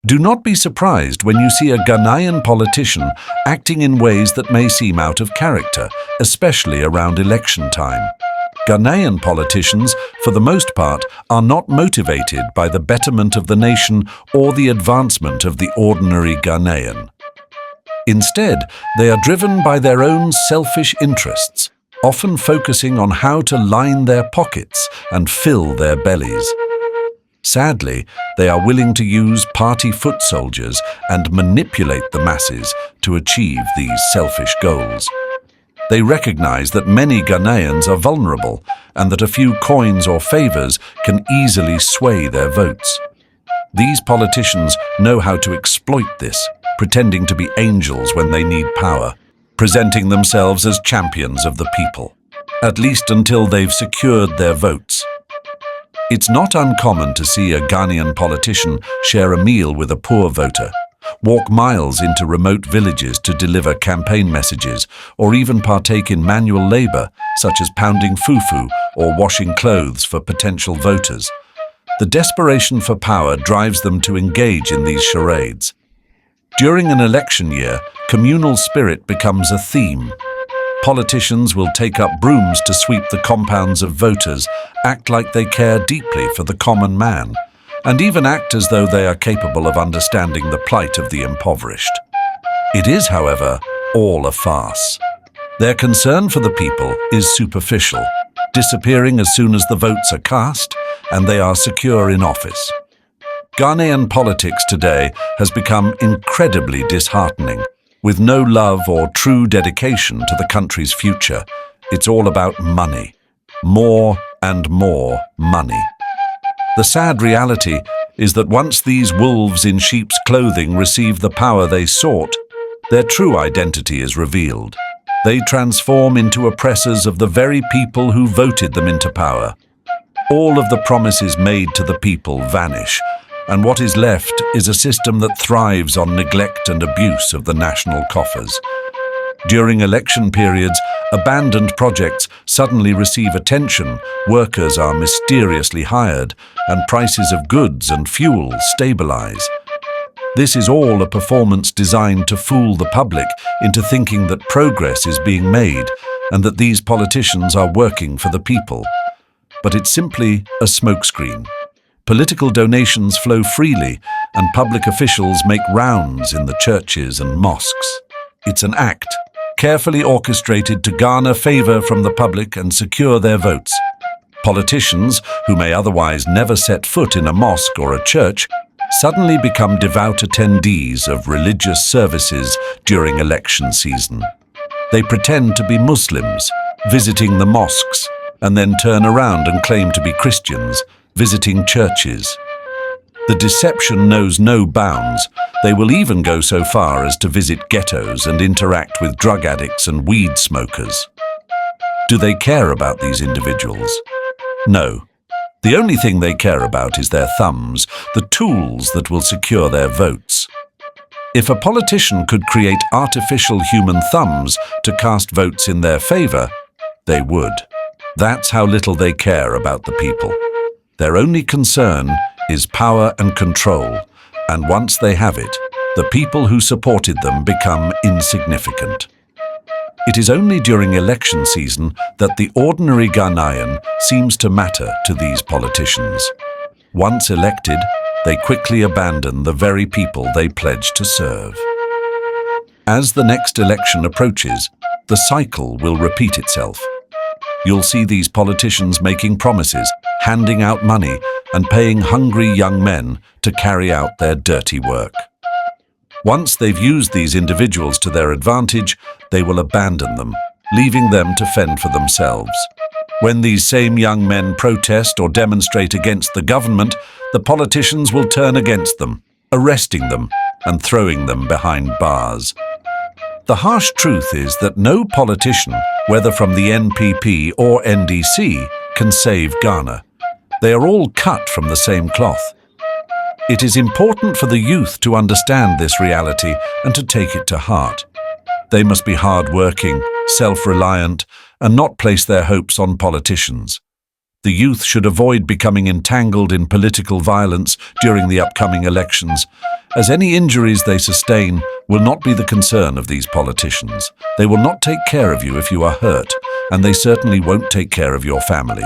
Do not be surprised when you see a Ghanaian politician acting in ways that may seem out of character, especially around election time. Ghanaian politicians, for the most part, are not motivated by the betterment of the nation or the advancement of the ordinary Ghanaian. Instead, they are driven by their own selfish interests, often focusing on how to line their pockets and fill their bellies. Sadly, they are willing to use party foot soldiers and manipulate the masses to achieve these selfish goals. They recognize that many Ghanaians are vulnerable and that a few coins or favors can easily sway their votes. These politicians know how to exploit this, pretending to be angels when they need power, presenting themselves as champions of the people, at least until they've secured their votes. It's not uncommon to see a Ghanaian politician share a meal with a poor voter, walk miles into remote villages to deliver campaign messages, or even partake in manual labor, such as pounding fufu or washing clothes for potential voters. The desperation for power drives them to engage in these charades. During an election year, communal spirit becomes a theme. Politicians will take up brooms to sweep the compounds of voters, act like they care deeply for the common man, and even act as though they are capable of understanding the plight of the impoverished. It is, however, all a farce. Their concern for the people is superficial, disappearing as soon as the votes are cast and they are secure in office. Ghanaian politics today has become incredibly disheartening. With no love or true dedication to the country's future, it's all about money. More and more money. The sad reality is that once these wolves in sheep's clothing receive the power they sought, their true identity is revealed. They transform into oppressors of the very people who voted them into power. All of the promises made to the people vanish, and what is left is a system that thrives on neglect and abuse of the national coffers. During election periods, abandoned projects suddenly receive attention, workers are mysteriously hired, and prices of goods and fuel stabilize. This is all a performance designed to fool the public into thinking that progress is being made and that these politicians are working for the people. But it's simply a smokescreen. Political donations flow freely, and public officials make rounds in the churches and mosques. It's an act, carefully orchestrated to garner favor from the public and secure their votes. Politicians, who may otherwise never set foot in a mosque or a church, suddenly become devout attendees of religious services during election season. They pretend to be Muslims, visiting the mosques, and then turn around and claim to be Christians, visiting churches. The deception knows no bounds. They will even go so far as to visit ghettos and interact with drug addicts and weed smokers. Do they care about these individuals? No. The only thing they care about is their thumbs, the tools that will secure their votes. If a politician could create artificial human thumbs to cast votes in their favor, they would. That's how little they care about the people. Their only concern is power and control, and once they have it, the people who supported them become insignificant. It is only during election season that the ordinary Ghanaian seems to matter to these politicians. Once elected, they quickly abandon the very people they pledged to serve. As the next election approaches, the cycle will repeat itself. You'll see these politicians making promises, handing out money, and paying hungry young men to carry out their dirty work. Once they've used these individuals to their advantage, they will abandon them, leaving them to fend for themselves. When these same young men protest or demonstrate against the government, the politicians will turn against them, arresting them and throwing them behind bars. The harsh truth is that no politician, whether from the NPP or NDC, can save Ghana. They are all cut from the same cloth. It is important for the youth to understand this reality and to take it to heart. They must be hard-working, self-reliant, and not place their hopes on politicians. The youth should avoid becoming entangled in political violence during the upcoming elections, as any injuries they sustain will not be the concern of these politicians. They will not take care of you if you are hurt, and they certainly won't take care of your family.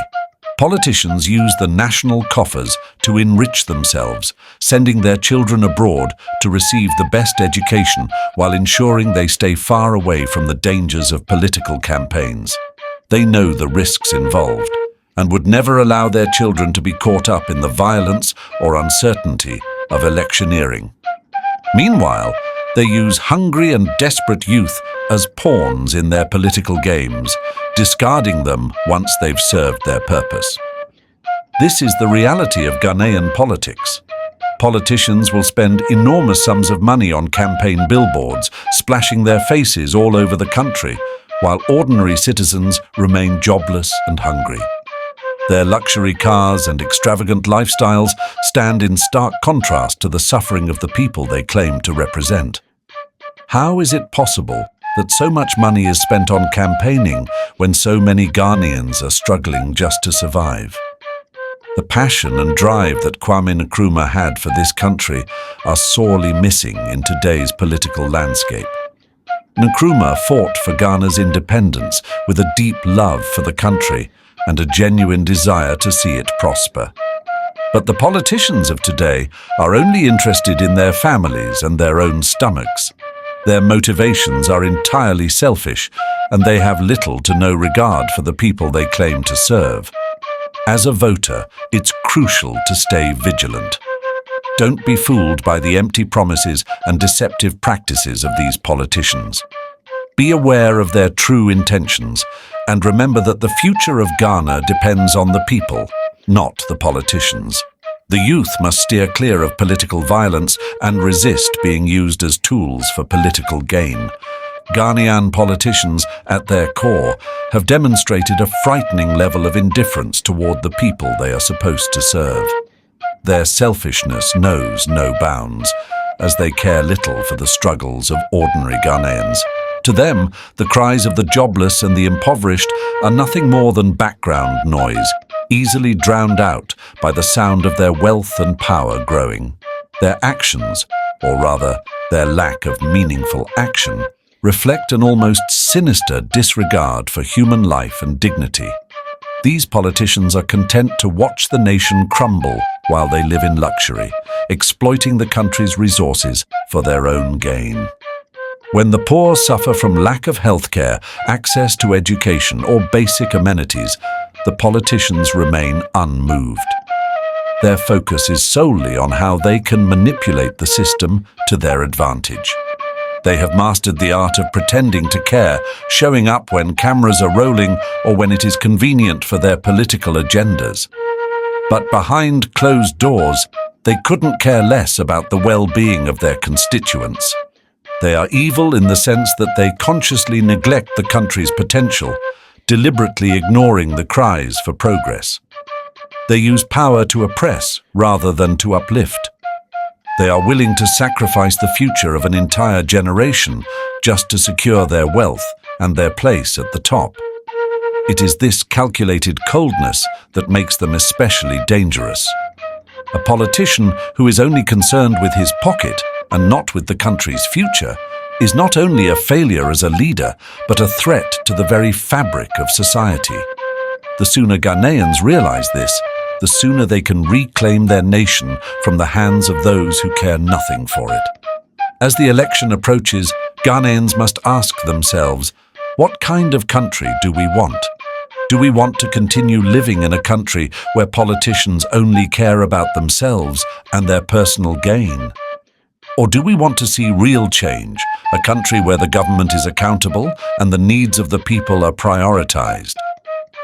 Politicians use the national coffers to enrich themselves, sending their children abroad to receive the best education while ensuring they stay far away from the dangers of political campaigns. They know the risks involved and would never allow their children to be caught up in the violence or uncertainty of electioneering. Meanwhile, they use hungry and desperate youth as pawns in their political games, discarding them once they've served their purpose. This is the reality of Ghanaian politics. Politicians will spend enormous sums of money on campaign billboards, splashing their faces all over the country, while ordinary citizens remain jobless and hungry. Their luxury cars and extravagant lifestyles stand in stark contrast to the suffering of the people they claim to represent. How is it possible that so much money is spent on campaigning when so many Ghanaians are struggling just to survive? The passion and drive that Kwame Nkrumah had for this country are sorely missing in today's political landscape. Nkrumah fought for Ghana's independence with a deep love for the country and a genuine desire to see it prosper. But the politicians of today are only interested in their families and their own stomachs. Their motivations are entirely selfish, and they have little to no regard for the people they claim to serve. As a voter, it's crucial to stay vigilant. Don't be fooled by the empty promises and deceptive practices of these politicians. Be aware of their true intentions, and remember that the future of Ghana depends on the people, not the politicians. The youth must steer clear of political violence and resist being used as tools for political gain. Ghanaian politicians, at their core, have demonstrated a frightening level of indifference toward the people they are supposed to serve. Their selfishness knows no bounds, as they care little for the struggles of ordinary Ghanaians. To them, the cries of the jobless and the impoverished are nothing more than background noise, easily drowned out by the sound of their wealth and power growing. Their actions, or rather, their lack of meaningful action, reflect an almost sinister disregard for human life and dignity. These politicians are content to watch the nation crumble while they live in luxury, exploiting the country's resources for their own gain. When the poor suffer from lack of healthcare, access to education, or basic amenities, the politicians remain unmoved. Their focus is solely on how they can manipulate the system to their advantage. They have mastered the art of pretending to care, showing up when cameras are rolling or when it is convenient for their political agendas. But behind closed doors, they couldn't care less about the well-being of their constituents. They are evil in the sense that they consciously neglect the country's potential, deliberately ignoring the cries for progress. They use power to oppress rather than to uplift. They are willing to sacrifice the future of an entire generation just to secure their wealth and their place at the top. It is this calculated coldness that makes them especially dangerous. A politician who is only concerned with his pocket and not with the country's future is not only a failure as a leader, but a threat to the very fabric of society. The sooner Ghanaians realize this, the sooner they can reclaim their nation from the hands of those who care nothing for it. As the election approaches, Ghanaians must ask themselves, what kind of country do we want? Do we want to continue living in a country where politicians only care about themselves and their personal gain? Or do we want to see real change, a country where the government is accountable and the needs of the people are prioritized?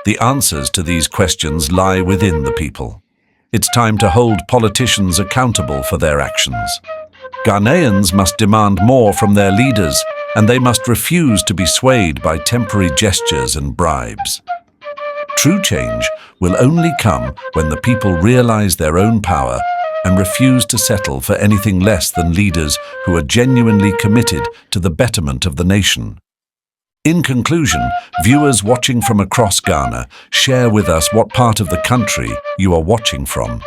The answers to these questions lie within the people. It's time to hold politicians accountable for their actions. Ghanaians must demand more from their leaders, and they must refuse to be swayed by temporary gestures and bribes. True change will only come when the people realize their own power and refuse to settle for anything less than leaders who are genuinely committed to the betterment of the nation. In conclusion, viewers watching from across Ghana, share with us what part of the country you are watching from.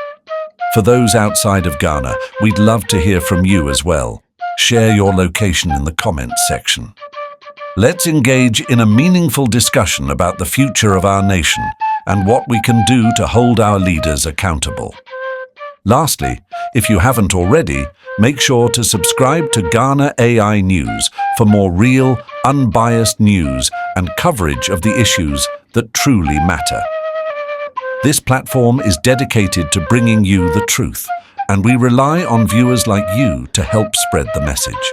For those outside of Ghana, we'd love to hear from you as well. Share your location in the comments section. Let's engage in a meaningful discussion about the future of our nation and what we can do to hold our leaders accountable. Lastly, if you haven't already, make sure to subscribe to Ghana AI News for more real, unbiased news and coverage of the issues that truly matter. This platform is dedicated to bringing you the truth, and we rely on viewers like you to help spread the message.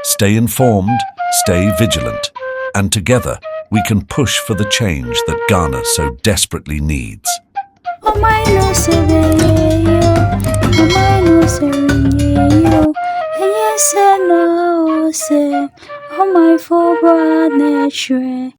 Stay informed, stay vigilant, and together we can push for the change that Ghana so desperately needs. Oh my no say, oh my for brother.